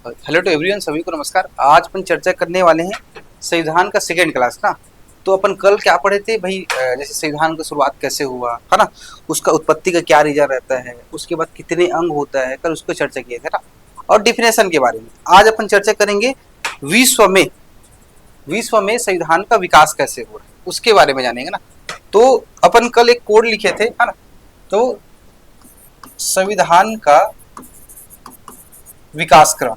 Hello to everyone, सभी को नमस्कार। आज अपन चर्चा करने वाले हैं संविधान का सेकेंड क्लास ना। तो अपन कल क्या पढ़े थे भाई, जैसे संविधान का शुरुआत कैसे हुआ है ना, उसका उत्पत्ति का क्या रीजन रहता है, उसके बाद कितने अंग होता है, कल उसको चर्चा किए थे ना। और डिफिनेशन के बारे में आज अपन चर्चा करेंगे। विश्व में विश्व में संविधान का विकास कैसे हो रहा है उसके बारे में जानेंगे ना। तो अपन कल एक कोड लिखे थे है ना। तो संविधान का विकास क्रम,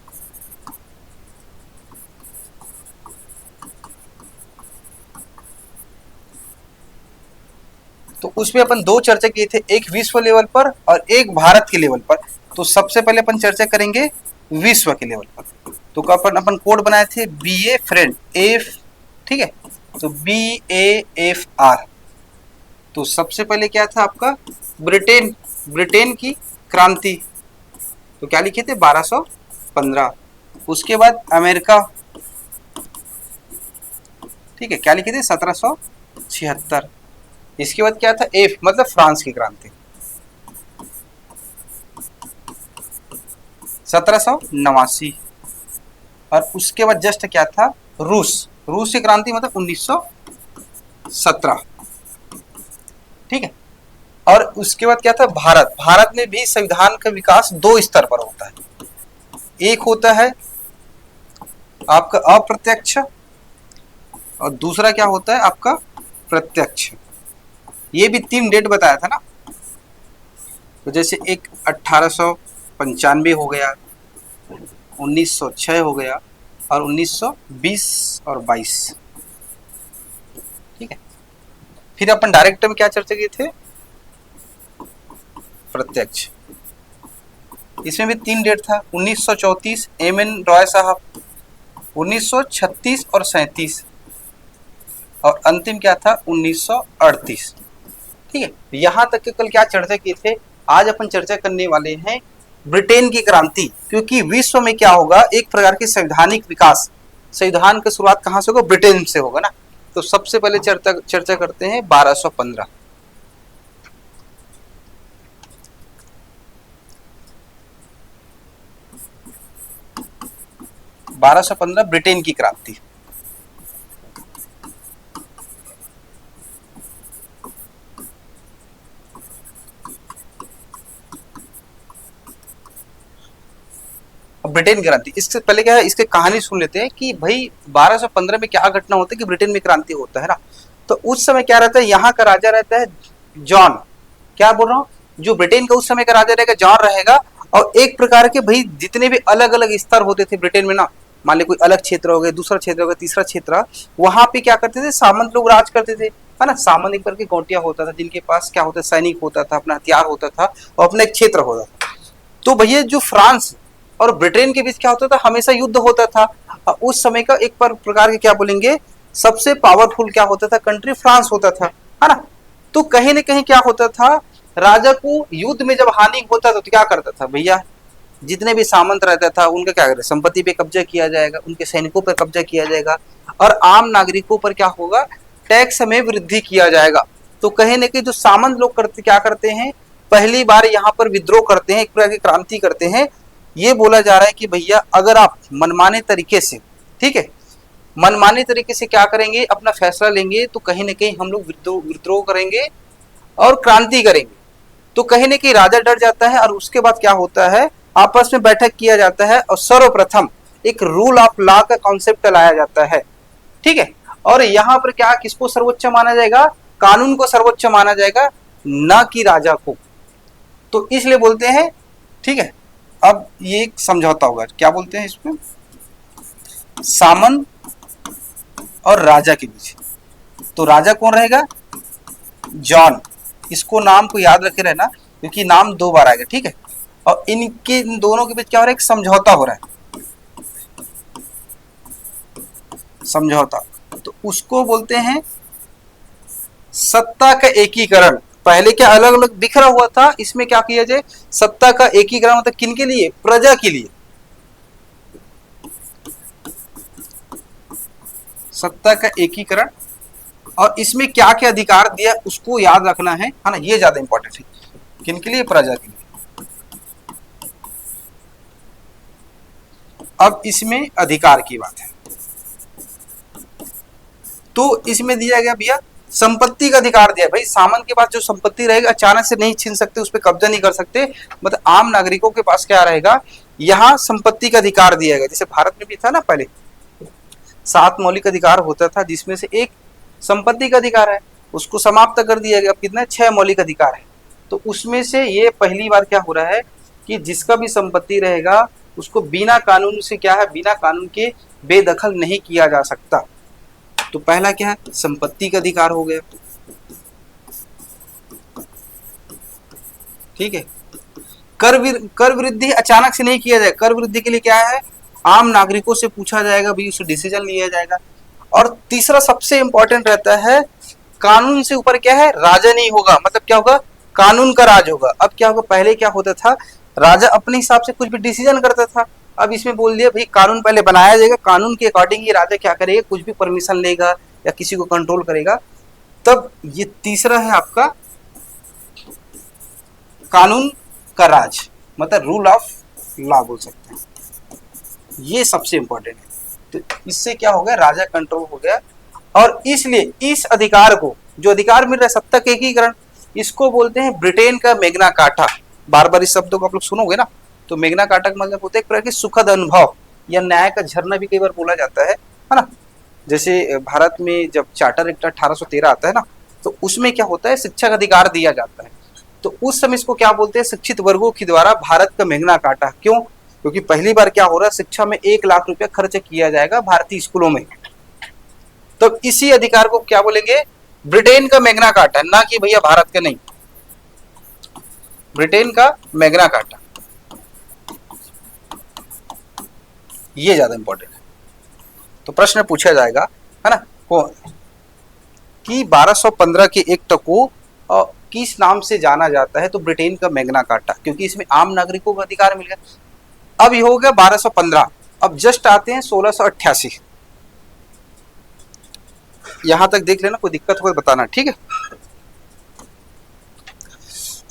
तो उसमें अपन दो चर्चा किए थे, एक विश्व लेवल पर और एक भारत के लेवल पर। तो सबसे पहले अपन चर्चा करेंगे विश्व के लेवल पर। तो अपन अपन कोड बनाए थे बी ए फ्रेंड एफ, ठीक है। तो बी ए एफ आर। तो सबसे पहले क्या था आपका, ब्रिटेन ब्रिटेन की क्रांति। तो क्या लिखे थे 1215। उसके बाद अमेरिका, ठीक है, क्या लिखे थे 1776। इसके बाद क्या था एफ, मतलब फ्रांस की क्रांति 1789। और उसके बाद जस्ट क्या था, रूस रूस की क्रांति मतलब 1917, ठीक है। और उसके बाद क्या था भारत भारत में भी संविधान का विकास दो स्तर पर होता है। एक होता है आपका अप्रत्यक्ष और दूसरा क्या होता है आपका प्रत्यक्ष। ये भी तीन डेट बताया था ना। तो जैसे एक 1895 हो गया, 1906 हो गया और 1920 और 22, ठीक है। फिर अपन डायरेक्ट में क्या चर्चा किए थे, प्रत्यक्ष। इसमें भी तीन डेट था, 1934 एम एन रॉय साहब, 1936 और 37, और अंतिम क्या था 1938, ठीक है। यहां तक के कल क्या चर्चा किए थे। आज अपन चर्चा करने वाले हैं ब्रिटेन की क्रांति, क्योंकि विश्व में क्या होगा, एक प्रकार की संवैधानिक विकास, संविधान की शुरुआत कहां से होगा, ब्रिटेन से होगा ना। तो सबसे पहले चर्चा करते हैं 1215। 1215 ब्रिटेन की क्रांति। ब्रिटेन क्रांति, इससे पहले क्या है, इसके कहानी सुन लेते हैं कि भाई 1215 में क्या घटना होता है कि ब्रिटेन में क्रांति होता है ना। तो उस समय क्या रहता है, यहाँ का राजा रहता है जॉन, क्या बोल रहा हूँ, जो ब्रिटेन का उस समय का राजा रहेगा जॉन रहेगा। और एक प्रकार के भाई जितने भी अलग अलग स्तर होते थे ब्रिटेन में ना, मान ली कोई अलग क्षेत्र हो गया, दूसरा क्षेत्र हो गया, तीसरा क्षेत्र, वहां पे क्या करते थे, सामंत लोग राज करते थे, है ना। सामंत एक करके गौटिया होता था जिनके पास क्या होता, सैनिक होता था, अपना हथियार होता था और अपना एक क्षेत्र होता था। तो भैया जो फ्रांस और ब्रिटेन के बीच क्या होता था, हमेशा युद्ध होता था। उस समय का एक प्रकार के क्या बोलेंगे, सबसे पावरफुल क्या होता था कंट्री, फ्रांस होता था, है ना। तो कहीं ना कहीं क्या होता था, राजा को युद्ध में जब हानि होता था तो क्या करता था भैया, जितने भी सामंत रहता था उनका क्या करे, संपत्ति पे कब्जा किया जाएगा, उनके सैनिकों पर कब्जा किया जाएगा और आम नागरिकों पर क्या होगा, टैक्स में वृद्धि किया जाएगा। तो कहीं ना कहीं जो सामंत लोग करते क्या करते हैं, पहली बार यहाँ पर विद्रोह करते हैं, एक प्रकार की क्रांति करते हैं। ये बोला जा रहा है कि भैया अगर आप मनमाने तरीके से, ठीक है, मनमाने तरीके से क्या करेंगे, अपना फैसला लेंगे, तो कहीं ना कहीं हम लोग विद्रोह करेंगे और क्रांति करेंगे। तो कहीं ना कहीं राजा डर जाता है और उसके बाद क्या होता है, आपस में बैठक किया जाता है और सर्वप्रथम एक रूल ऑफ लॉ का कॉन्सेप्ट लाया जाता है, ठीक है। और यहाँ पर क्या, किसको सर्वोच्च माना जाएगा, कानून को सर्वोच्च माना जाएगा, न कि राजा को। तो इसलिए बोलते हैं, ठीक है। अब ये एक समझौता होगा, क्या बोलते हैं इसमें, सामंत और राजा के बीच। तो राजा कौन रहेगा, जॉन। इसको नाम को याद रखे रहना क्योंकि नाम दो बार आएगा, ठीक है। और इनके इन दोनों के बीच क्या हो रहा है, एक समझौता हो रहा है, समझौता। तो उसको बोलते हैं सत्ता का एकीकरण। पहले क्या अलग अलग बिखरा हुआ था, इसमें क्या किया जाए, सत्ता का एकीकरण, मतलब किन के लिए, प्रजा के लिए, सत्ता का एकीकरण। और इसमें क्या क्या अधिकार दिया उसको याद रखना है ना, ये ज्यादा इंपॉर्टेंट है, किन के लिए, प्रजा के लिए। अब इसमें अधिकार की बात है, तो इसमें दिया गया भैया संपत्ति का अधिकार दिया। भाई सामंत के पास जो संपत्ति रहेगा अचानक से नहीं छीन सकते, उस पर कब्जा नहीं कर सकते, मतलब आम नागरिकों के पास क्या रहेगा, यहाँ संपत्ति का अधिकार दिया गया। जैसे भारत में भी था ना, पहले 7 मौलिक अधिकार होता था, जिसमें से एक संपत्ति का अधिकार है, उसको समाप्त कर दिया गया। कितना, 6 मौलिक अधिकार है। तो उसमें से ये पहली बार क्या हो रहा है कि जिसका भी संपत्ति रहेगा उसको बिना कानून से क्या है, बिना कानून के बेदखल नहीं किया जा सकता। तो पहला क्या है, संपत्ति का अधिकार हो गया। ठीक है। कर वृद्धि अचानक से नहीं किया जाए, कर वृद्धि के लिए क्या है, आम नागरिकों से पूछा जाएगा, भाई उससे डिसीजन लिया जाएगा। और तीसरा सबसे इंपॉर्टेंट रहता है, कानून से ऊपर क्या है, राजा नहीं होगा, मतलब क्या होगा, कानून का राज होगा। अब क्या होगा, पहले क्या होता था, राजा अपने हिसाब से कुछ भी डिसीजन करता था। अब इसमें बोल दिया भाई कानून पहले बनाया जाएगा, कानून के अकॉर्डिंग ये राजा क्या करेगा, कुछ भी परमिशन लेगा या किसी को कंट्रोल करेगा। तब ये तीसरा है आपका कानून का राज, मतलब रूल ऑफ लॉ बोल सकते हैं, ये सबसे इंपॉर्टेंट है। तो इससे क्या हो गया, राजा कंट्रोल हो गया। और इसलिए इस अधिकार को, जो अधिकार मिल रहा है सत्ता के एकीकरण, इसको बोलते हैं ब्रिटेन का मैग्ना कार्टा। बार बार इस शब्दों को आप लोग सुनोगे ना, तो मैग्ना कार्टा का मतलब होता है एक प्रकार की सुखद अनुभव या न्याय का झरना भी कई बार बोला जाता है ना। जैसे भारत में जब चार्टर एक्ट 1813 आता है ना, तो उसमें क्या होता है, शिक्षा का अधिकार दिया जाता है। तो उस समय इसको क्या बोलते हैं, शिक्षित वर्गों के द्वारा भारत का मैग्ना कार्टा। क्यों, क्योंकि पहली बार क्या हो रहा है, शिक्षा में 1 लाख रुपया खर्च किया जाएगा भारतीय स्कूलों में। तो इसी अधिकार को क्या बोलेंगे, ब्रिटेन का मैग्ना कार्टा, ना कि भैया भारत का नहीं, ब्रिटेन का मैग्ना कार्टा, ये ज्यादा इंपॉर्टेंट है। तो प्रश्न पूछा जाएगा, है ना, कि 1215 के एक्ट को किस नाम से जाना जाता है, तो ब्रिटेन का मैग्ना कार्टा, क्योंकि इसमें आम नागरिकों को अधिकार मिल गया। अब ये हो गया 1215। अब जस्ट आते हैं 1688, यहां तक देख लेना, कोई दिक्कत हो तो बताना, ठीक है।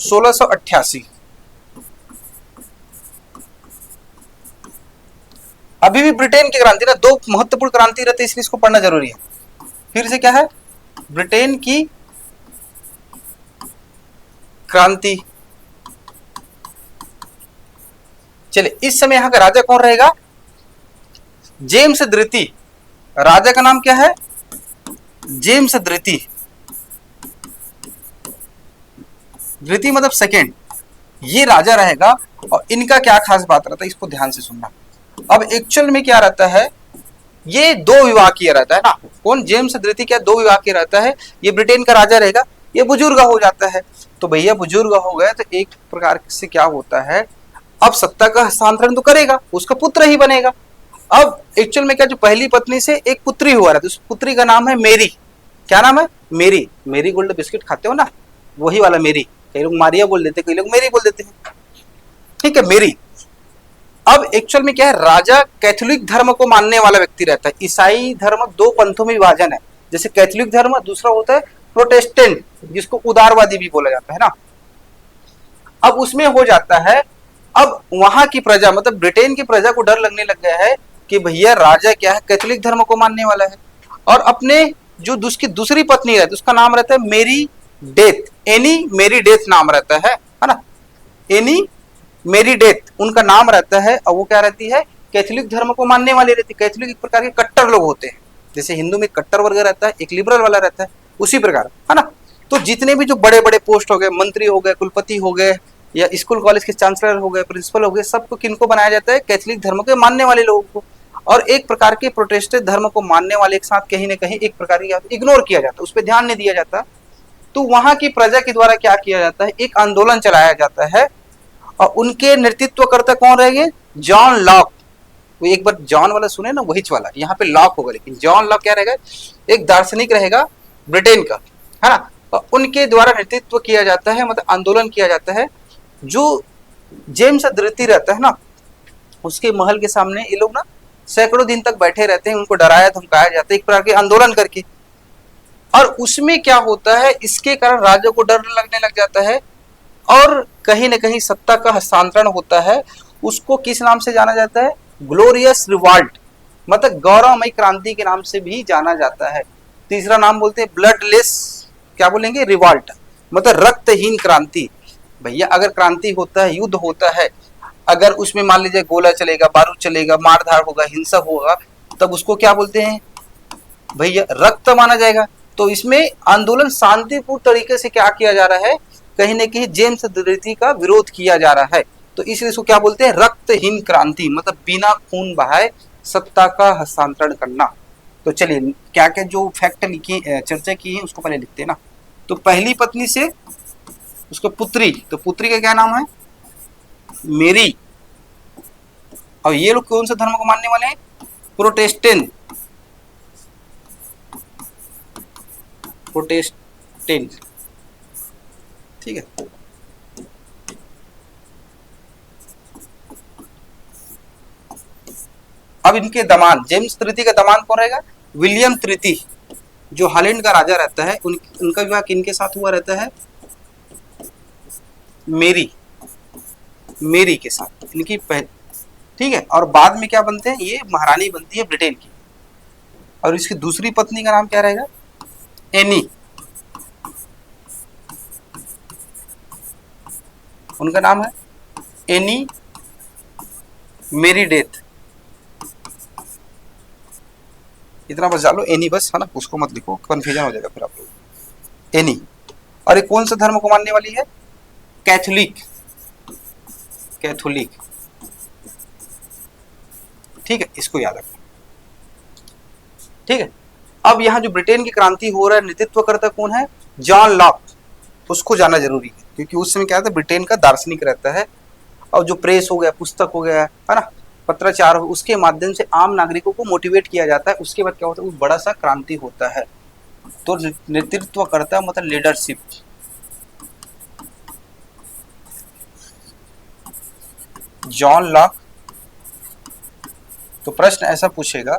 1688 अभी भी ब्रिटेन की क्रांति ना, 2 महत्वपूर्ण क्रांति रहते, इसलिए इसको पढ़ना जरूरी है। फिर से क्या है, ब्रिटेन की क्रांति। चलिए, इस समय यहां का राजा कौन रहेगा, जेम्स द्वितीय। राजा का नाम क्या है, जेम्स द्वितीय। द्वितीय मतलब सेकेंड, ये राजा रहेगा। और इनका क्या खास बात रहता है, इसको ध्यान से सुनना। अब एक्चुअल में क्या रहता है, ये 2 विवाह किया रहता है ना। कौन, जेम्स द्वितीय क्या 2 विवाह किया रहता है। ये ब्रिटेन का राजा रहेगा, ये बुजुर्ग हो जाता है। तो भैया बुजुर्ग हो गए तो एक प्रकार से क्या होता है, अब सत्ता का हस्तांतरण तो करेगा, उसका पुत्र ही बनेगा। अब एक्चुअल में क्या, जो पहली पत्नी से एक पुत्री हुआ रहता है, उस पुत्री का नाम है मेरी। क्या नाम है, मेरी। मेरी गोल्ड बिस्किट खाते हो ना, वही वाला मेरी। कई लोग मारिया बोल देते, कई लोग मेरी बोल देते हैं, ठीक है, मेरी। अब एक्चुअल में क्या है, राजा कैथोलिक धर्म को मानने वाला व्यक्ति रहता है। ईसाई धर्म 2 पंथों में विभाजन है, जैसे कैथोलिक धर्म, दूसरा होता है प्रोटेस्टेंट, जिसको उदारवादी भी बोला जाता है ना। अब उसमें हो जाता है, अब वहां की प्रजा, मतलब ब्रिटेन की प्रजा को डर लगने लग गया है कि भैया राजा क्या है, कैथोलिक धर्म को मानने वाला है। और अपने जो उसकी दूसरी पत्नी रहती है, उसका नाम रहता है मेरी डेथ, एनी मेरी डेथ नाम रहता है ना, एनी मेरी डेथ उनका नाम रहता है। और वो क्या रहती है, कैथोलिक धर्म को मानने वाली रहती है। कैथोलिक एक प्रकार के कट्टर लोग होते हैं, जैसे हिंदू में कट्टर वर्ग रहता है, एक लिबरल वाला रहता है, उसी प्रकार, है ना। तो जितने भी जो बड़े बड़े पोस्ट हो गए, मंत्री हो गए, कुलपति हो गए, या स्कूल कॉलेज के चांसलर हो गए, प्रिंसिपल हो गए, सबको किनको बनाया जाता है, कैथोलिक धर्म के मानने वाले लोगों को। और एक प्रकार के प्रोटेस्टेंट धर्म को मानने वाले एक साथ कहीं ना कहीं एक प्रकार की इग्नोर किया जाता है, उस पर ध्यान नहीं दिया जाता। तो वहां की प्रजा के द्वारा क्या किया जाता है, एक आंदोलन चलाया जाता है। और उनके नेतृत्वकर्ता कौन रहेंगे, जॉन लॉक। वो एक बार जॉन वाला सुने ना, वही वाला, यहाँ पे लॉक होगा, लेकिन जॉन लॉक क्या रहेगा, एक दार्शनिक रहेगा ब्रिटेन का, है ना। और उनके द्वारा नेतृत्व किया जाता है, मतलब आंदोलन किया जाता है। जो जेम्स द्वितीय रहता है ना, उसके महल के सामने ये लोग ना सैकड़ों दिन तक बैठे रहते हैं, उनको डराया धमकाया जाता है एक प्रकार के आंदोलन करके। और उसमें क्या होता है, इसके कारण राजा को डर लगने लग जाता है और कहीं न कहीं सत्ता का हस्तांतरण होता है। उसको किस नाम से जाना जाता है, ग्लोरियस रिवॉल्ट मतलब गौरवमयी क्रांति के नाम से भी जाना जाता है। तीसरा नाम बोलते हैं ब्लडलेस, क्या बोलेंगे, रिवॉल्ट मतलब रक्तहीन क्रांति। भैया अगर क्रांति होता है, युद्ध होता है, अगर उसमें मान लीजिए गोला चलेगा, बारूद चलेगा, मारधाड़ होगा, हिंसा होगा, तब उसको क्या बोलते हैं भैया, रक्त माना जाएगा। तो इसमें आंदोलन शांतिपूर्ण तरीके से क्या किया जा रहा है, कहीं ना कहीं जेम्स द्वितीय का विरोध किया जा रहा है। तो इसलिए इसको क्या बोलते हैं, रक्तहीन क्रांति मतलब बिना खून बहाए सत्ता का हस्तांतरण करना। तो चलिए क्या क्या जो फैक्ट लिखी चर्चा की है उसको पहले लिखते हैं ना। तो पहली पत्नी से उसको पुत्री, तो पुत्री का क्या नाम है, मेरी। और ये लोग कौन से धर्म को मानने वाले हैं, प्रोटेस्टेंट, प्रोटेस्टेंट, ठीक है। अब इनके दामाद, जेम्स तृतीय का दामाद कौन रहेगा, विलियम तृतीय, जो हॉलैंड का राजा रहता है। उनका विवाह किनके साथ हुआ रहता है, मेरी, मेरी के साथ इनकी ठीक है। और बाद में क्या बनते हैं, ये महारानी बनती है ब्रिटेन की। और इसकी दूसरी पत्नी का नाम क्या रहेगा, एनी, उनका नाम है एनी मेरी डेथ। इतना बस डालो एनी, बस है ना, उसको मत लिखो, कंफ्यूजन हो जाएगा फिर आप लोग। एनी, और ये कौन सा धर्म को मानने वाली है, कैथोलिक, कैथोलिक, ठीक है, इसको याद रखना, ठीक है। अब यहाँ जो ब्रिटेन की क्रांति हो रहा है, नेतृत्व करता कौन है, जॉन लॉक, उसको जाना जरूरी है, क्योंकि उस समय क्या था, ब्रिटेन का दार्शनिक रहता है। और जो प्रेस हो गया, पुस्तक हो गया, है ना, पत्राचार हो, उसके माध्यम से आम नागरिकों को मोटिवेट किया जाता है। उसके बाद क्या होता है, वो बड़ा सा क्रांति होता है। तो नेतृत्व करता है मतलब लीडरशिप, जॉन लॉक। तो प्रश्न ऐसा पूछेगा,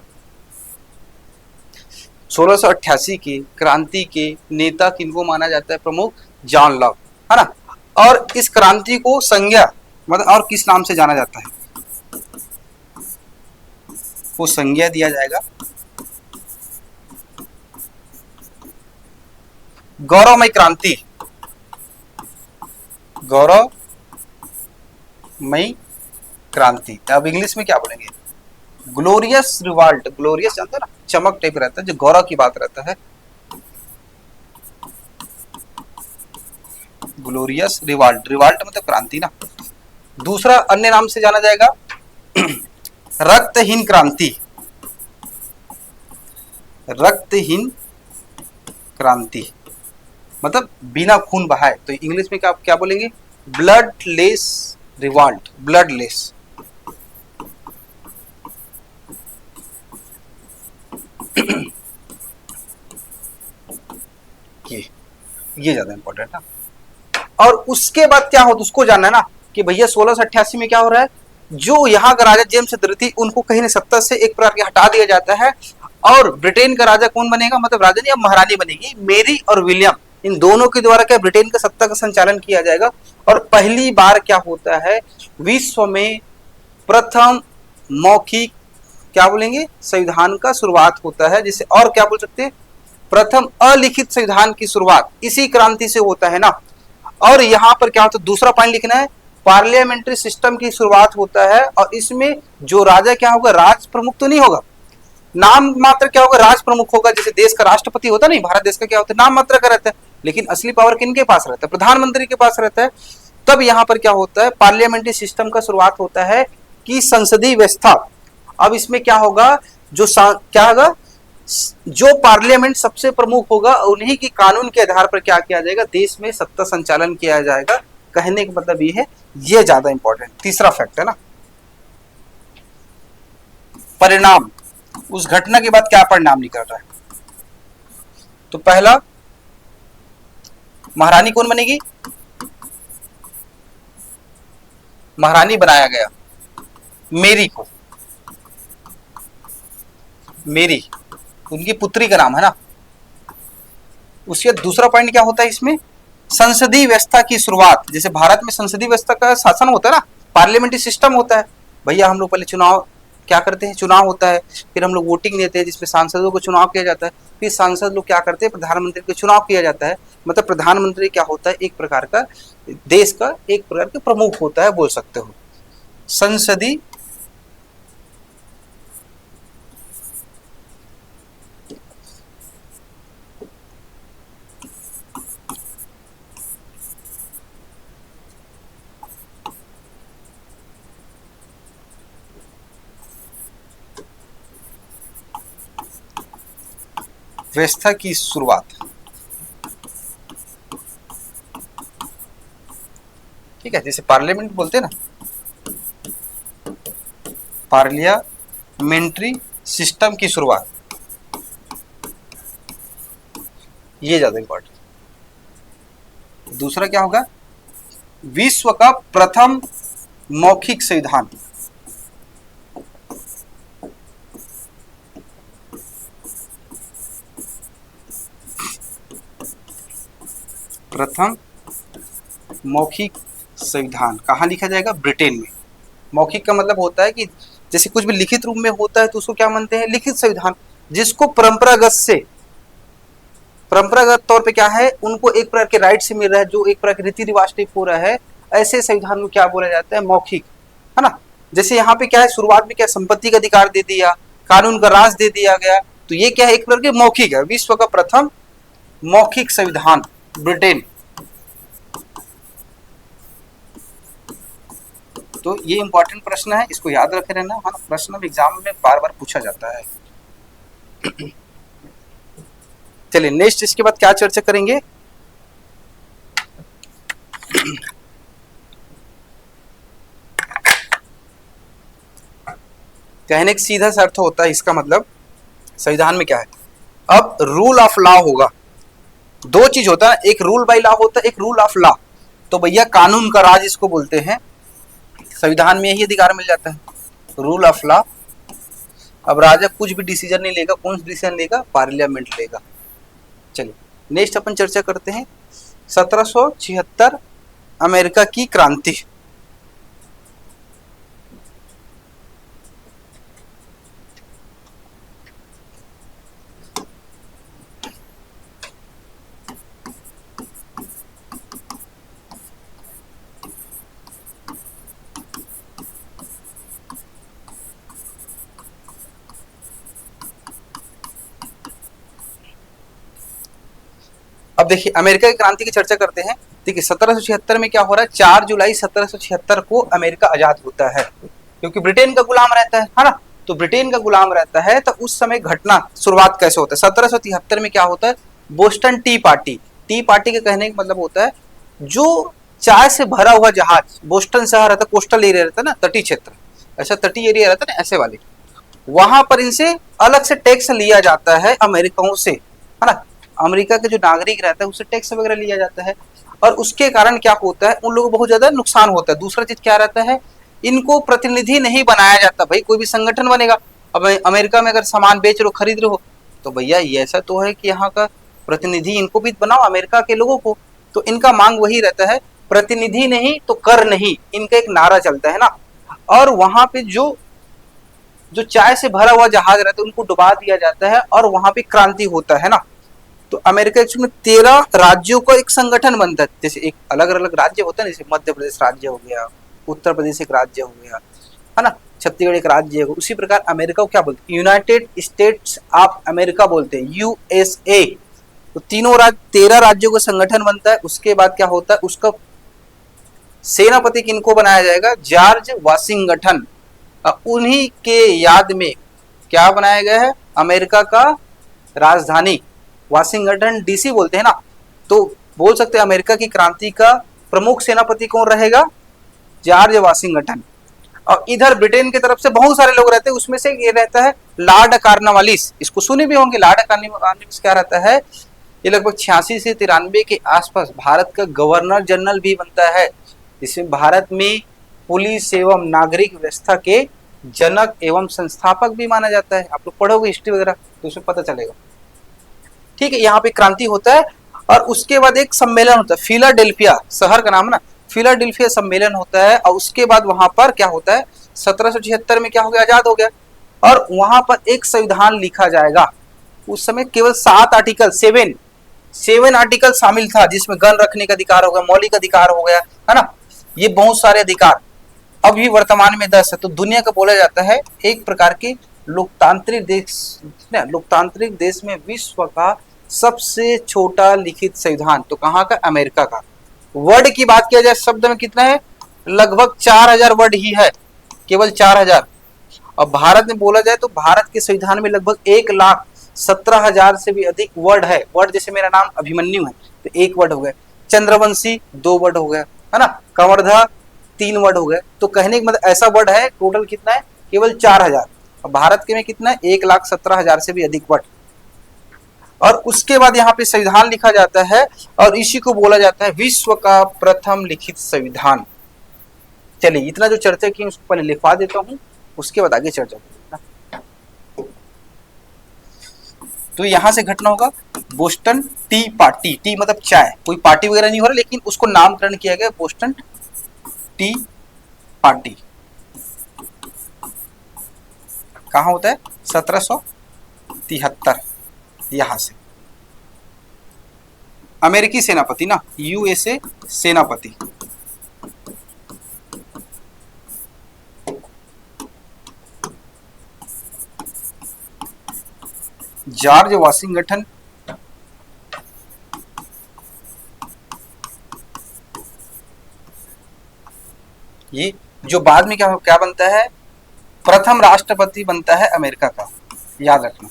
1688 के क्रांति के नेता किनको माना जाता है, प्रमुख, जॉन लॉक, है ना। और इस क्रांति को संज्ञा मतलब और किस नाम से जाना जाता है, वो संज्ञा दिया जाएगा गौरवमय क्रांति, गौरवमयी क्रांति। अब इंग्लिश में क्या बोलेंगे, ग्लोरियस रिवॉल्ट, ग्लोरियस जानते हो ना, चमक टाइप रहता है, जो गौरव की बात रहता है, ग्लोरियस रिवॉल्ट, रिवॉल्ट मतलब क्रांति ना। दूसरा अन्य नाम से जाना जाएगा रक्तहीन क्रांति, रक्तहीन क्रांति मतलब बिना खून बहाए। तो इंग्लिश में क्या क्या बोलेंगे, ब्लडलेस रिवॉल्ट, ब्लडलेस। ये ज्यादा इंपॉर्टेंट है। और उसके बाद क्या होता, उसको जानना है ना कि भैया 1688 में क्या हो रहा है, जो यहाँ का राजा जेम्स तृतीय, उनको कहीं न सत्ता से एक प्रकार के हटा दिया जाता है। और ब्रिटेन का राजा कौन बनेगा, मतलब राजा नहीं, अब महारानी बनेगी, मेरी और विलियम, इन दोनों के द्वारा क्या ब्रिटेन का सत्ता का संचालन किया जाएगा। और पहली बार क्या होता है, विश्व में प्रथम मौखिक, क्या बोलेंगे, संविधान का शुरुआत होता है, जिसे और क्या बोल सकते हैं, प्रथम अलिखित संविधान की शुरुआत इसी क्रांति से होता है ना। और यहाँ पर क्या होता है, दूसरा पॉइंट लिखना है, पार्लियामेंट्री सिस्टम की शुरुआत होता है। और इसमें जो राजा क्या होगा, राज प्रमुख तो नहीं होगा, नाम मात्र क्या होगा, राज प्रमुख होगा। जैसे देश का राष्ट्रपति होता नहीं, भारत देश का क्या होता है, नाम मात्र का रहता है, लेकिन असली पावर किनके पास रहता है, प्रधानमंत्री के पास रहता है। तब यहाँ पर क्या होता है, पार्लियामेंट्री सिस्टम का शुरुआत होता है कि संसदीय व्यवस्था। अब इसमें क्या होगा, जो क्या होगा, जो पार्लियामेंट सबसे प्रमुख होगा, उन्हीं की कानून के आधार पर क्या किया जाएगा, देश में सत्ता संचालन किया जाएगा। कहने का मतलब ये है, ये ज्यादा इंपॉर्टेंट तीसरा फैक्ट है ना। परिणाम, उस घटना के बाद क्या परिणाम निकल रहा है। तो पहला, महारानी कौन बनेगी, महारानी बनाया गया मेरी को, मेरी उनकी पुत्री का नाम है ना। उसके दूसरा पॉइंट क्या होता है इसमें, संसदीय व्यवस्था की शुरुआत। जैसे भारत में संसदीय व्यवस्था का शासन होता है ना, पार्लियामेंट्री सिस्टम होता है। भैया हम लोग पहले चुनाव क्या करते हैं, चुनाव होता है, फिर हम लोग वोटिंग देते हैं जिसमें सांसदों को चुनाव किया जाता है, फिर सांसद लोग क्या करते हैं, प्रधानमंत्री का चुनाव किया जाता है। मतलब प्रधानमंत्री क्या होता है, एक प्रकार का देश का एक प्रकार का प्रमुख होता है, बोल सकते हो। संसदीय व्यवस्था की शुरुआत, ठीक है, जैसे पार्लियामेंट बोलते हैं ना, पार्लियामेंट्री सिस्टम की शुरुआत, ये ज्यादा इंपॉर्टेंट। दूसरा क्या होगा, विश्व का प्रथम मौखिक संविधान, प्रथम मौखिक संविधान कहाँ लिखा जाएगा, ब्रिटेन में। मौखिक का मतलब होता है कि जैसे कुछ भी लिखित रूप में होता है तो उसको क्या मानते हैं, लिखित संविधान। जिसको परंपरागत तौर पे क्या है, उनको एक प्रकार के राइट से मिल रहा है, जो एक प्रकार के रीति रिवाज टाइप हो रहा है, ऐसे संविधान को क्या बोला जाता है, मौखिक, है ना। जैसे यहाँ पे क्या है, शुरुआत में क्या संपत्ति का अधिकार दे दिया, कानून का राज दे दिया गया, तो ये क्या है, एक प्रकार के मौखिक है। विश्व का प्रथम मौखिक संविधान ब्रिटेन। तो ये इंपॉर्टेंट प्रश्न है, इसको याद रखे रहना, हाँ, प्रश्न एग्जाम में बार बार पूछा जाता है। चलिए नेक्स्ट, इसके बाद क्या चर्चा करेंगे, कहने का सीधा सा अर्थ होता है इसका मतलब संविधान में क्या है, अब रूल ऑफ लॉ होगा। दो चीज होता है, एक रूल बाय लॉ होता है, एक रूल ऑफ लॉ। तो भैया कानून का राज इसको बोलते हैं, संविधान में यही अधिकार मिल जाता है, रूल ऑफ लॉ। अब राजा कुछ भी डिसीजन नहीं लेगा, कौन सा डिसीजन लेगा, पार्लियामेंट लेगा। चलिए नेक्स्ट अपन चर्चा करते हैं 1776 अमेरिका की क्रांति। अब देखिए अमेरिका की क्रांति की चर्चा करते हैं। देखिए 1776 में क्या हो रहा है, 4 जुलाई 1776 को अमेरिका आजाद होता है, क्योंकि ब्रिटेन का गुलाम रहता है ना। तो ब्रिटेन का गुलाम रहता है, तो उस समय घटना शुरुआत कैसे होता है, 1773 में क्या होता है, Boston T party. T party के कहने का मतलब होता है, जो चाय से भरा हुआ जहाज, बोस्टन शहर रहता है, कोस्टल एरिया रहता है ना, तटीय क्षेत्र, ऐसा तटीय एरिया रहता है ना, ऐसे वाले, वहां पर इनसे अलग से टैक्स लिया जाता है अमेरिकाओं से, है ना। अमेरिका के जो नागरिक रहता है उससे टैक्स वगैरह लिया जाता है, और उसके कारण क्या होता है, उन लोगों को बहुत ज्यादा नुकसान होता है। दूसरा चीज क्या रहता है, इनको प्रतिनिधि नहीं बनाया जाता। भाई कोई भी संगठन बनेगा, अब अमेरिका में अगर सामान बेच रहे हो, खरीद रहे हो, तो भैया ये ऐसा तो है कि यहाँ का प्रतिनिधि इनको भी बनाओ, अमेरिका के लोगों को। तो इनका मांग वही रहता है, प्रतिनिधि नहीं तो कर नहीं, इनका एक नारा चलता है ना। और वहां पे जो जो चाय से भरा हुआ जहाज रहता है उनको डुबा दिया जाता है, और वहां पे क्रांति होता है ना। तो अमेरिका में 13 राज्यों का एक संगठन बनता है। जैसे एक अलग अलग राज्य होता है, जैसे मध्य प्रदेश राज्य हो गया, उत्तर प्रदेश एक राज्य हो गया, है ना, छत्तीसगढ़ एक राज्य है। उसी प्रकार अमेरिका को क्या बोलते हैं, यूनाइटेड स्टेट्स ऑफ अमेरिका बोलते हैं, यूएसए। तो तीनों 13 राज्यों का संगठन बनता है। उसके बाद क्या होता है, उसका सेनापति किनको बनाया जाएगा, जॉर्ज वाशिंगटन। उन्हीं के याद में क्या बनाया गया है, अमेरिका का राजधानी वाशिंगटन डीसी बोलते हैं ना। तो बोल सकते हैं अमेरिका की क्रांति का प्रमुख सेनापति कौन रहेगा, जॉर्ज वाशिंगटन। और इधर ब्रिटेन की तरफ से बहुत सारे लोग रहते हैं, उसमें से ये रहता है लॉर्ड कॉर्नवालिस। इसको सुने भी होंगे, लॉर्ड कॉर्नवालिस क्या रहता है, ये लगभग 86 से 93 के आसपास भारत का गवर्नर जनरल भी बनता है, जिसमें भारत में पुलिस एवं नागरिक व्यवस्था के जनक एवं संस्थापक भी माना जाता है। आप लोग पढ़ोगे हिस्ट्री वगैरह तो उसमें पता चलेगा। ठीक है, यहाँ पे क्रांति होता है, और उसके बाद एक सम्मेलन होता है, फिलाडेल्फिया शहर का नाम ना, फिलाडेल्फिया सम्मेलन होता है और उसके बाद वहां पर क्या होता है, 1776 में क्या हो गया, आजाद हो गया। और वहां पर एक संविधान लिखा जाएगा। उस समय केवल 7 आर्टिकल, 7 आर्टिकल शामिल था, जिसमें गन रखने का अधिकार हो गया, मौलिक अधिकार हो गया, है ना, ये बहुत सारे अधिकार। अभी वर्तमान में 10 है। तो दुनिया का बोला जाता है एक प्रकार के लोकतांत्रिक देश में विश्व का सबसे छोटा लिखित संविधान तो कहाँ का, अमेरिका का। वर्ड की बात किया जाए, शब्द में कितना है, लगभग 4000 वर्ड ही है, केवल 4000। और भारत में बोला जाए तो भारत के संविधान में लगभग 1,17,000 से भी अधिक वर्ड है। वर्ड जैसे मेरा नाम अभिमन्यु है तो 1 वर्ड हो गया, चंद्रवंशी 2 वर्ड हो गया, है ना, कंवर्धा 3 वर्ड हो गए। तो कहने का मतलब ऐसा वर्ड है, टोटल कितना है, केवल 4000। और भारत के में कितना है, 1,17,000 से भी अधिक वर्ड। और उसके बाद यहाँ पे संविधान लिखा जाता है और इसी को बोला जाता है विश्व का प्रथम लिखित संविधान। चलिए, इतना जो चर्चा की उसको पहले लिखवा देता हूँ, उसके बाद आगे चर्चा करेंगे। तो यहां से घटना होगा बोस्टन टी पार्टी, टी मतलब चाय, कोई पार्टी वगैरह नहीं हो रहा, लेकिन उसको नामकरण किया गया बोस्टन टी पार्टी। कहां होता है, 1773, यहां से। अमेरिकी सेनापति ना, यूएसए सेनापति, जॉर्ज वाशिंगटन। ये जो बाद में क्या क्या बनता है, प्रथम राष्ट्रपति बनता है अमेरिका का, याद रखना।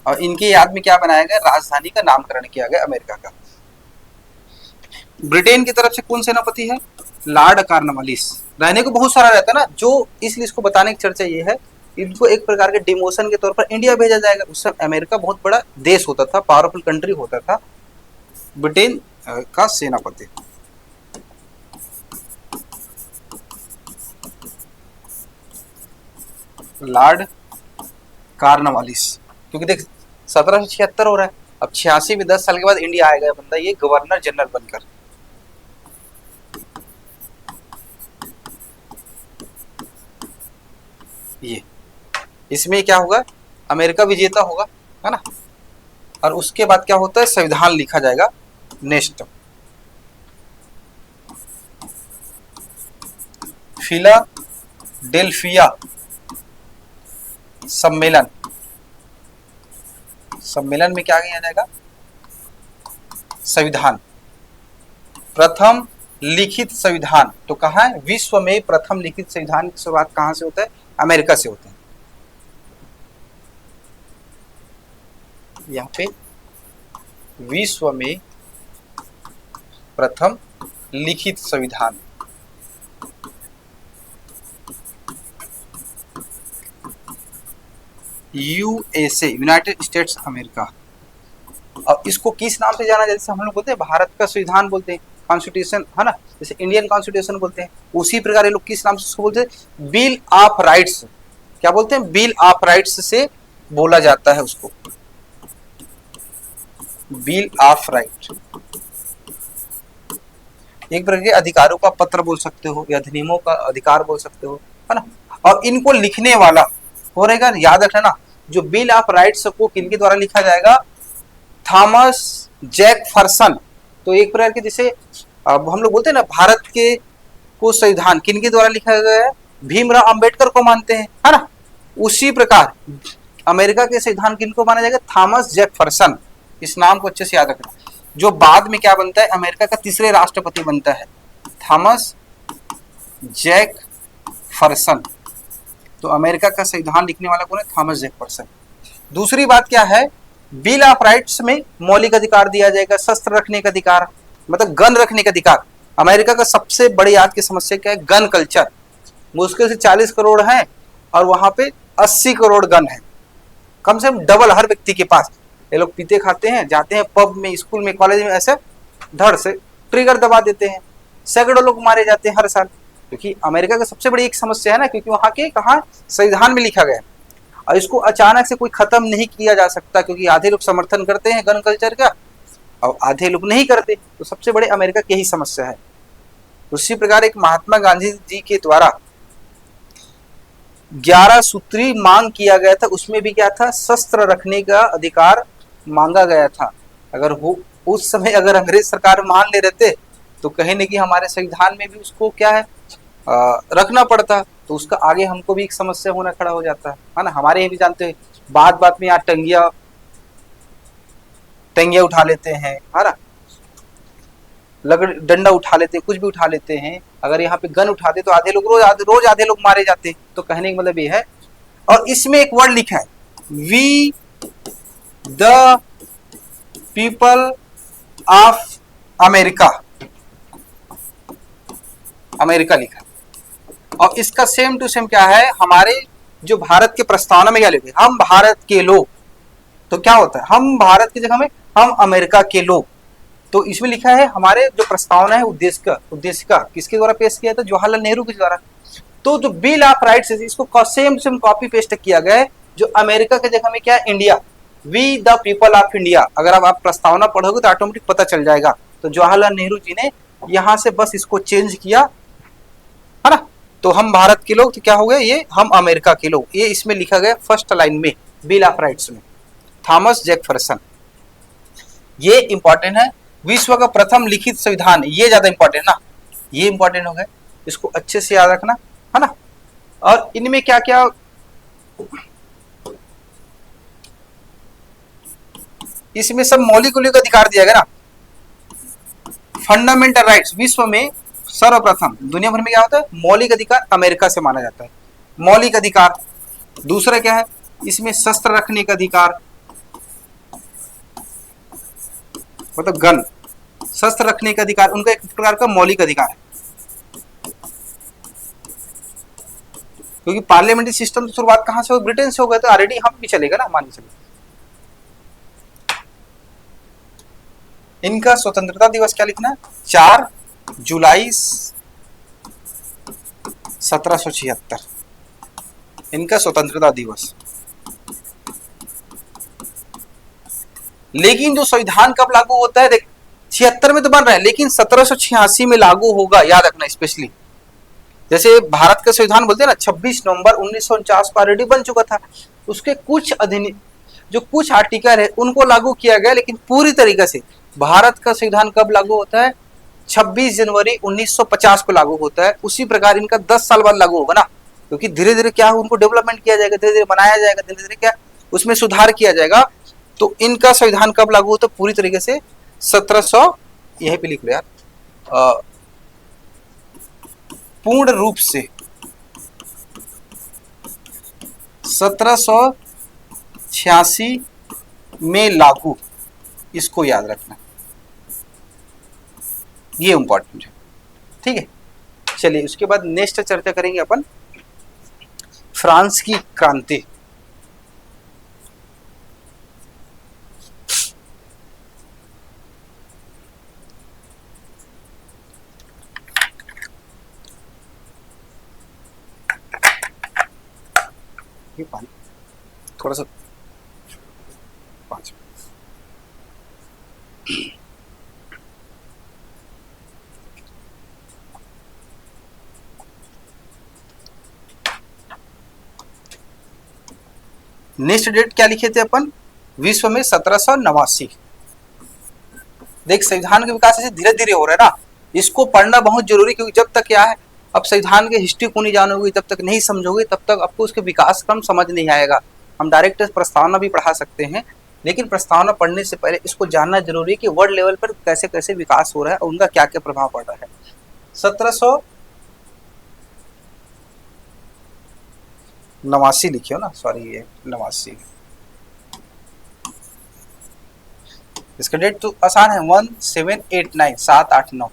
और इनके याद में क्या बनाया गया, राजधानी का नामकरण किया गया अमेरिका का। ब्रिटेन की तरफ से कौन सेनापति है, लॉर्ड कॉर्नवालिस। रहने को बहुत सारा रहता है ना, जो इसलिए इसको बताने की चर्चा ये है, इनको एक प्रकार के डिमोशन के तौर पर इंडिया भेजा जाएगा। उस समय अमेरिका बहुत बड़ा देश होता था, पावरफुल कंट्री होता था। ब्रिटेन का सेनापति लॉर्ड कॉर्नवालिस। क्योंकि देख 1776 हो रहा है, अब 86 में 10 साल के बाद इंडिया आएगा बंदा, ये गवर्नर जनरल बनकर। ये इसमें क्या होगा, अमेरिका विजेता होगा, है ना। और उसके बाद क्या होता है, संविधान लिखा जाएगा। नेक्स्ट, फिलाडेल्फिया सम्मेलन। सम्मेलन में क्या किया जाएगा, संविधान, प्रथम लिखित संविधान। तो कहाँ है, विश्व में प्रथम लिखित संविधान की शुरुआत कहां से होता है, अमेरिका से होता है। यहाँ पे विश्व में प्रथम लिखित संविधान, यूएसए, यूनाइटेड स्टेट्स अमेरिका। और इसको किस नाम से जाना जाता है, जैसे हम लोग बोलते हैं भारत का संविधान बोलते हैं, कॉन्स्टिट्यूशन, है ना, जैसे इंडियन कॉन्स्टिट्यूशन बोलते हैं, उसी प्रकार ये लोग किस नाम से उसको बोलते हैं, बिल ऑफ राइट्स। क्या बोलते हैं, बिल ऑफ राइट्स से बोला जाता है उसको, बिल ऑफ राइट। एक प्रकार के अधिकारों का पत्र बोल सकते हो, या अधिनियमों का अधिकार बोल सकते हो, है ना। और इनको लिखने वाला हो रहेगा, याद रखना ना, जो बिल ऑफ राइट्स को किनके द्वारा लिखा जाएगा, थॉमस जैफरसन। तो एक प्रकार के जैसे अब हम लोग बोलते हैं ना, भारत के को संविधान किनके द्वारा लिखा गया है, भीमराव अंबेडकर को मानते हैं, है ना। उसी प्रकार अमेरिका के संविधान किनको माना जाएगा, थॉमस जैफरसन। इस नाम को अच्छे से याद रखना। जो बाद में क्या बनता है, अमेरिका का तीसरे राष्ट्रपति बनता है, थॉमस जैफरसन। तो अमेरिका का संविधान लिखने वाला कौन है, थॉमस जैफरसन। दूसरी बात क्या है, बिल ऑफ राइट्स में मौलिक अधिकार दिया जाएगा, शस्त्र रखने का अधिकार, मतलब गन रखने का अधिकार। अमेरिका का सबसे बड़ी आज की समस्या क्या है, गन कल्चर। मुश्किल से 40 करोड़ है और वहां पे 80 करोड़ गन है, कम से कम डबल हर व्यक्ति के पास। ये लोग पीते खाते हैं, जाते हैं पब में, स्कूल में, कॉलेज में, ऐसे धड़ से ट्रिगर दबा देते हैं, सैकड़ों लोग मारे जाते हैं हर साल। क्योंकि अमेरिका का सबसे बड़ी एक समस्या है ना, क्योंकि वहां के कहा संविधान में लिखा गया है और इसको अचानक से कोई खत्म नहीं किया जा सकता, क्योंकि आधे लोग समर्थन करते हैं गन कल्चर का और आधे लोग नहीं करते, तो सबसे बड़े अमेरिका की यही समस्या है। उसी प्रकार एक महात्मा गांधी जी के द्वारा 11 सूत्री मांग किया गया था, उसमें भी क्या था, शस्त्र रखने का अधिकार मांगा गया था। अगर वो उस समय अगर अंग्रेज सरकार मान ले रहते तो कहीं न कहीं हमारे संविधान में भी उसको क्या है रखना पड़ता, तो उसका आगे हमको भी एक समस्या होना खड़ा हो जाता है ना। हमारे यहाँ भी जानते हैं बात बात में यहाँ टंगिया उठा लेते हैं, है ना, डंडा उठा लेते हैं, कुछ भी उठा लेते हैं। अगर यहाँ पे गन उठाते तो आधे लोग रोज आधे लोग मारे जाते। तो कहने का मतलब ये है, और इसमें एक वर्ड लिखा है, we the people of America, America लिखा। और इसका सेम टू सेम क्या है, हमारे जो भारत के प्रस्तावना में क्या लिखे, हम भारत के लोग। तो क्या होता है, हम भारत की जगह में हम अमेरिका के लोग। तो इसमें लिखा है हमारे जो प्रस्तावना है उद्देश्य का किसके द्वारा पेश किया था, जवाहरलाल नेहरू के द्वारा। तो जो बिल ऑफ राइट्स है इसको सेम सेम कॉपी पेस्ट किया गया है, जो अमेरिका के जगह में क्या है, India, we the people of India. अगर आप प्रस्तावना पढ़ोगे तो ऑटोमेटिक पता चल जाएगा। तो जवाहरलाल नेहरू जी ने यहां से बस इसको चेंज किया, है ना। तो हम भारत के लोग, तो क्या हो गया ये, हम अमेरिका के लोग, ये इसमें लिखा गया फर्स्ट लाइन में बिल ऑफ राइट्स में, थॉमस जैफरसन। ये इंपॉर्टेंट है, विश्व का प्रथम लिखित संविधान, ये ज्यादा इंपॉर्टेंट ना, ये इंपॉर्टेंट हो गया, इसको अच्छे से याद रखना, है ना। और इनमें क्या क्या, इसमें सब मौलिक अधिकार दिया गया ना, फंडामेंटल राइट्स। विश्व में सर्वप्रथम दुनिया भर में क्या होता है, मौलिक अधिकार अमेरिका से माना जाता है, मौलिक अधिकार। दूसरा क्या है, इसमें शस्त्र रखने का अधिकार, मतलब गन, शस्त्र रखने का अधिकार उनका एक प्रकार का मौलिक अधिकार है। क्योंकि पार्लियामेंट्री सिस्टम की शुरुआत कहां से हो, ब्रिटेन से हो गया, तो ऑलरेडी हम भी चलेगा ना, मान चले। इनका स्वतंत्रता दिवस क्या लिखना है, 4 जुलाई 1776, इनका स्वतंत्रता दिवस। लेकिन जो संविधान कब लागू होता है, देख 76 में तो बन रहा है, लेकिन 1786 में लागू होगा, याद रखना स्पेशली। जैसे भारत का संविधान बोलते हैं ना, 26 नवंबर 1949 को ऑलरेडी बन चुका था। उसके कुछ जो कुछ आर्टिकल है उनको लागू किया गया, लेकिन पूरी तरीके से भारत का संविधान कब लागू होता है, 26 जनवरी 1950 को लागू होता है। उसी प्रकार इनका 10 साल बाद लागू होगा ना, क्योंकि धीरे धीरे क्या उनको डेवलपमेंट किया जाएगा, धीरे धीरे बनाया जाएगा, धीरे धीरे क्या उसमें सुधार किया जाएगा। तो इनका संविधान कब लागू होता है, पूरी तरीके से 1700, यहीं पे लिख लो यार, पूर्ण रूप से 1786 में लागू, इसको याद रखना, ये इंपॉर्टेंट है, ठीक है। चलिए उसके बाद नेक्स्ट चर्चा करेंगे अपन फ्रांस की क्रांति। ये पानी थोड़ा सा 5 नेक्स्ट डेट क्या लिखे थे अपन, विश्व में 1789। देख संविधान का विकास ऐसे धीरे धीरे हो रहा है ना, इसको पढ़ना बहुत जरूरी, क्योंकि जब तक क्या है, अब संविधान के हिस्ट्री को नहीं जानोगे, तब तक नहीं समझोगे, तब तक आपको उसके विकास क्रम समझ नहीं आएगा। हम डायरेक्ट प्रस्तावना भी पढ़ा सकते हैं, लेकिन प्रस्तावना पढ़ने से पहले इसको जानना जरूरी है कि वर्ल्ड लेवल पर कैसे कैसे विकास हो रहा है और उनका क्या क्या प्रभाव पड़ रहा है। 1789 लिखियो ना, सॉरी ये 89, इसका डेट तो आसान है, 1789, 789।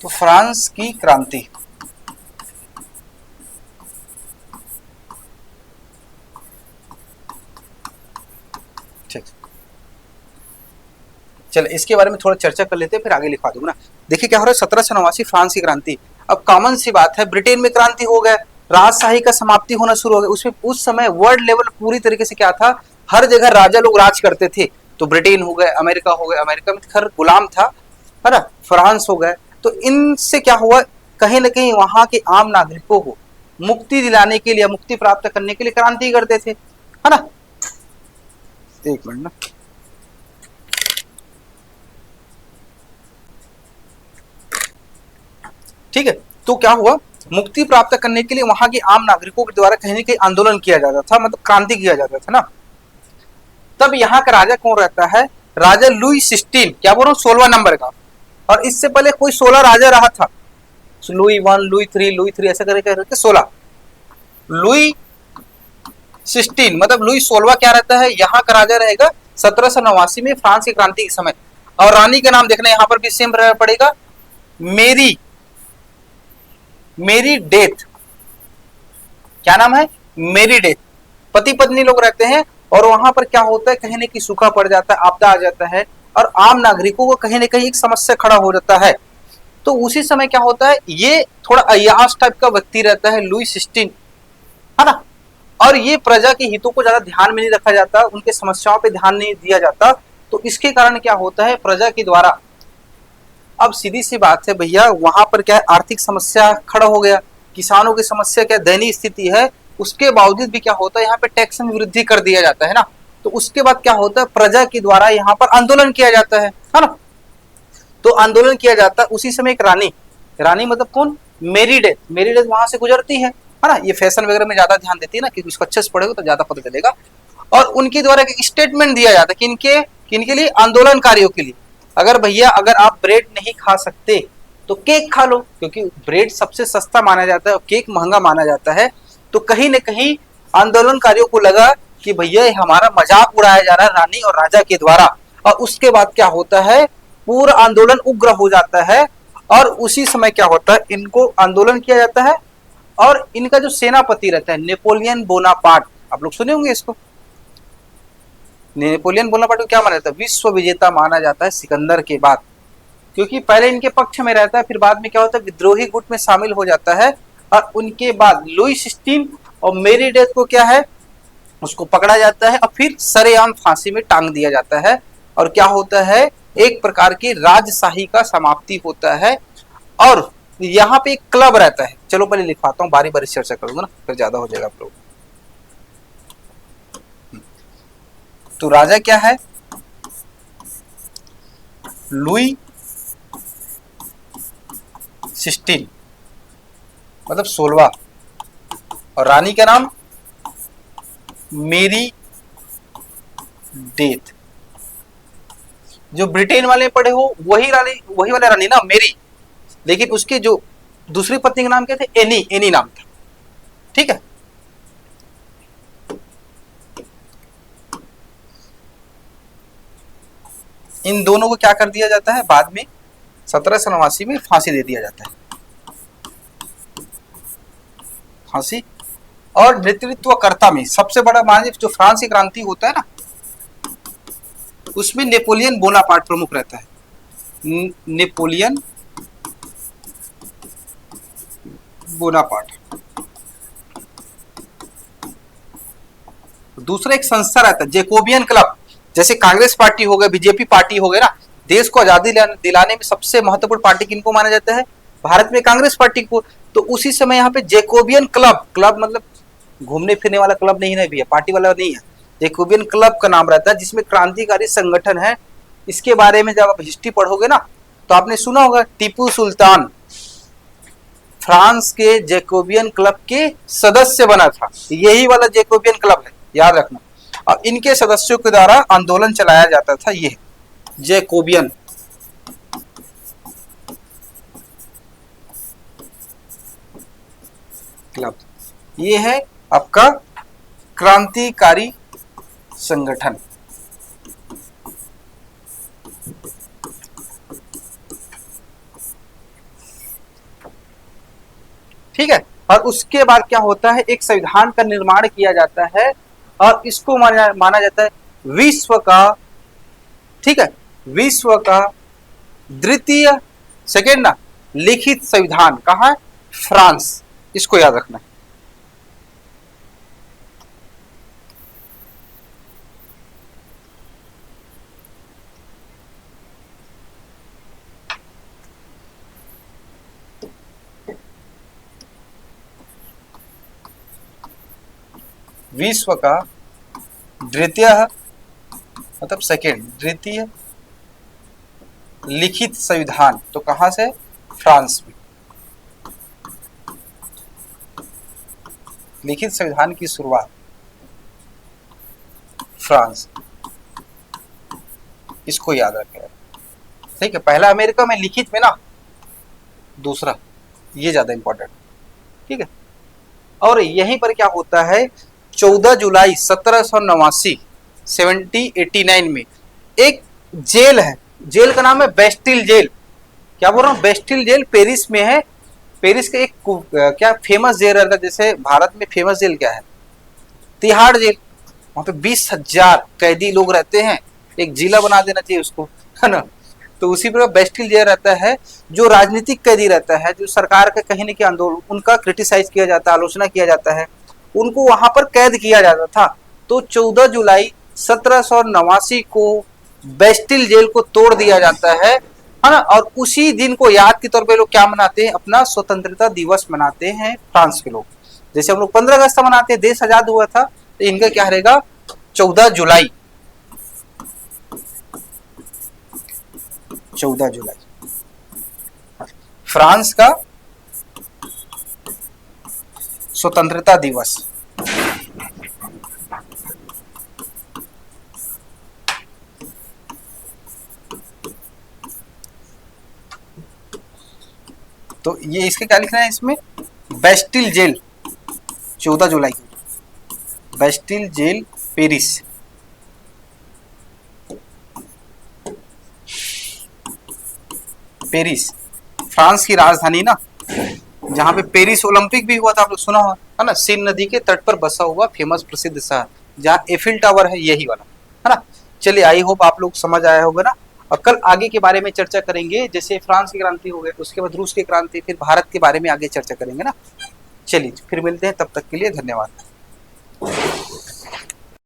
तो फ्रांस की क्रांति, ठीक, चलो इसके बारे में थोड़ा चर्चा कर लेते हैं, फिर आगे लिखवा दूंगा ना। देखिए क्या हो रहा है, 1789 फ्रांस की क्रांति। अब कॉमन सी बात है, ब्रिटेन में क्रांति हो गया, राजशाही का समाप्ति होना शुरू हो गया। उसमें उस समय वर्ल्ड लेवल पूरी तरीके से क्या था, हर जगह राजा लोग राज करते थे, तो ब्रिटेन हो गए, अमेरिका हो गए, अमेरिका में खैर गुलाम था, है ना, फ्रांस हो गए। तो इनसे क्या हुआ, कहीं ना कहीं वहां के आम नागरिकों को मुक्ति दिलाने के लिए, मुक्ति प्राप्त करने के लिए क्रांति करते थे, है ना। एक मिनट ना, ठीक है। तो क्या हुआ, मुक्ति प्राप्त करने के लिए वहां के आम नागरिकों के द्वारा कहीं ना कहीं आंदोलन किया जाता था, मतलब क्रांति किया जाता था ना। तब यहाँ का राजा कौन रहता है, राजा लुई 16, क्या बोल रहा हूँ, 16 नंबर का। और इससे पहले कोई 16 राजा रहा था, लुई 1, लुई 3 ऐसा करके 16। लुई 16 मतलब लुई 16 क्या रहता है, यहाँ का राजा रहेगा 1789 में फ्रांस की क्रांति के समय। और रानी का नाम देखना यहाँ पर भी सेम पड़ेगा, मेरी मेरी डेथ। क्या नाम है, मेरी डेथ। पति पत्नी लोग रहते हैं, और वहां पर क्या होता है, कहीं ना कहीं सूखा पड़ जाता है, आपदा आ जाता है, और आम नागरिकों को कहीं ना कहीं एक समस्या खड़ा हो जाता है। तो उसी समय क्या होता है, ये थोड़ा अयास टाइप का व्यक्ति रहता है लुई 16, है ना। और ये प्रजा के हितों को ज्यादा ध्यान में नहीं रखा जाता, उनके समस्याओं पे ध्यान नहीं दिया जाता। तो इसके कारण क्या होता है, प्रजा के द्वारा, अब सीधी सी बात है भैया, वहां पर क्या है, आर्थिक समस्या खड़ा हो गया, किसानों की समस्या क्या दयनीय स्थिति है, उसके बावजूद भी क्या होता है, यहाँ पे टैक्स में वृद्धि कर दिया जाता है ना। तो उसके बाद क्या होता है, प्रजा के द्वारा यहाँ पर आंदोलन किया जाता है ना। तो आंदोलन किया जाता है, उसी समय एक रानी, रानी मतलब कौन, मेरी डेथ, मेरी डेथ वहां से गुजरती है ना। ये फैशन वगैरह में ज्यादा ध्यान देती है ना, क्योंकि उसको अच्छे से पढ़ेगा तो ज्यादा पता चलेगा। और उनके द्वारा एक स्टेटमेंट दिया जाता है, किनके किनके लिए, आंदोलनकारियों के लिए। अगर भैया अगर आप ब्रेड नहीं खा सकते तो केक खा लो, क्योंकि ब्रेड सबसे सस्ता माना जाता है और केक महंगा माना जाता है। तो कहीं न कहीं आंदोलनकारियों को लगा कि भैया हमारा मजाक उड़ाया जा रहा है रानी और राजा के द्वारा। और उसके बाद क्या होता है, पूरा आंदोलन उग्र हो जाता है। और उसी समय क्या होता है, इनको आंदोलन किया जाता है, और इनका जो सेनापति रहता है नेपोलियन बोनापार्ट, आप लोग सुने होंगे इसको। नेपोलियन बोनापार्ट को क्या माना जाता है, विश्व विजेता माना जाता है सिकंदर के बाद, क्योंकि पहले इनके पक्ष में रहता है, फिर बाद में क्या होता है, विद्रोही गुट में शामिल हो जाता है। और उनके बाद लुई 16 और मेरी डेथ को क्या है, उसको पकड़ा जाता है और फिर सरेआम फांसी में टांग दिया जाता है। और क्या होता है, एक प्रकार की राजशाही का समाप्ति होता है। और यहाँ पे एक क्लब रहता है, चलो पहले लिखवाता हूँ, बारी बारी चर्चा करूंगा ना, फिर ज्यादा हो जाएगा आप लोग। तो राजा क्या है, लुई 16 मतलब 16, और रानी का नाम मेरी डेथ। जो ब्रिटेन वाले पढ़े हो वही रानी, वही वाला रानी ना मेरी, लेकिन उसके जो दूसरी पत्नी का नाम क्या थे, एनी, एनी नाम था, ठीक है। इन दोनों को क्या कर दिया जाता है, बाद में 1789 में फांसी दे दिया जाता है, फांसी। और नेतृत्वकर्ता में सबसे बड़ा मान जो फ्रांस की क्रांति होता है ना, उसमें नेपोलियन बोनापार्ट प्रमुख रहता है, नेपोलियन बोनापार्ट। दूसरा एक संस्था रहता है जैकोबियन क्लब, जैसे कांग्रेस पार्टी हो गए, बीजेपी पार्टी हो गए ना। देश को आजादी दिलाने में सबसे महत्वपूर्ण पार्टी किनको माना जाता है, भारत में कांग्रेस पार्टी को। तो उसी समय यहाँ पे जैकोबियन क्लब, क्लब मतलब घूमने फिरने वाला क्लब नहीं है भैया, पार्टी वाला नहीं है, जैकोबियन क्लब का नाम रहता है, जिसमें क्रांतिकारी संगठन है। इसके बारे में जब आप हिस्ट्री पढ़ोगे ना, तो आपने सुना होगा टीपू सुल्तान फ्रांस के जैकोबियन क्लब के सदस्य बना था, यही वाला जैकोबियन क्लब है, याद रखना। और इनके सदस्यों के द्वारा आंदोलन चलाया जाता था, ये जैकोबियन क्लब, ये है आपका क्रांतिकारी संगठन। ठीक है। और उसके बाद क्या होता है, एक संविधान का निर्माण किया जाता है, और इसको माना जाता है विश्व का, ठीक है, विश्व का द्वितीय, सेकेंड ना, लिखित संविधान। कहाँ है, फ्रांस, इसको याद रखना है। विश्व का द्वितीय, मतलब सेकेंड, द्वितीय लिखित संविधान, तो कहां से? फ्रांस में। लिखित संविधान की शुरुआत फ्रांस, इसको याद रखें। ठीक है, पहला अमेरिका में लिखित में ना, दूसरा ये ज्यादा इंपॉर्टेंट। ठीक है, और यहीं पर क्या होता है, 14 जुलाई 1789 1789 में एक जेल है, जेल का नाम है बेस्टिल जेल। क्या बोल रहा हूँ, बेस्टिल जेल पेरिस में है। पेरिस का एक क्या फेमस जेल रहता है, जैसे भारत में फेमस जेल क्या है, तिहाड़ जेल। वहां पे 20,000 कैदी लोग रहते हैं, एक जिला बना देना चाहिए उसको, है ना। तो उसी प्रकार बेस्टिल जेल रहता है, जो राजनीतिक कैदी रहता है, जो सरकार के कहीं न कहीं आंदोलन, उनका क्रिटिसाइज किया जाता है, आलोचना किया जाता है, उनको वहां पर कैद किया जाता था। तो 14 जुलाई 1789 को बेस्टिल जेल को तोड़ दिया जाता है ना। और उसी दिन को याद के तौर पे लोग क्या मनाते हैं, अपना स्वतंत्रता दिवस मनाते हैं फ्रांस के लोग। जैसे हम लोग 15 अगस्त मनाते हैं, देश आजाद हुआ था, तो इनका क्या रहेगा, 14 जुलाई। 14 जुलाई फ्रांस का स्वतंत्रता दिवस। तो ये इसके क्या लिखना है इसमें, बेस्टिल जेल 14 जुलाई, Bastille jail Paris. Paris France की राजधानी ना, जहां पे पेरिस ओलंपिक भी हुआ था, आप लोग सुना हो, है ना। सीन नदी के तट पर बसा हुआ फेमस प्रसिद्ध शहर, जहाँ एफिल टावर है, यही वाला, है ना। चलिए, आई होप आप लोग समझ आया होगा ना। और कल आगे के बारे में चर्चा करेंगे, जैसे फ्रांस की क्रांति हो गई, उसके बाद रूस की क्रांति, फिर भारत के बारे में आगे चर्चा करेंगे ना। चलिए फिर मिलते हैं, तब तक के लिए धन्यवाद।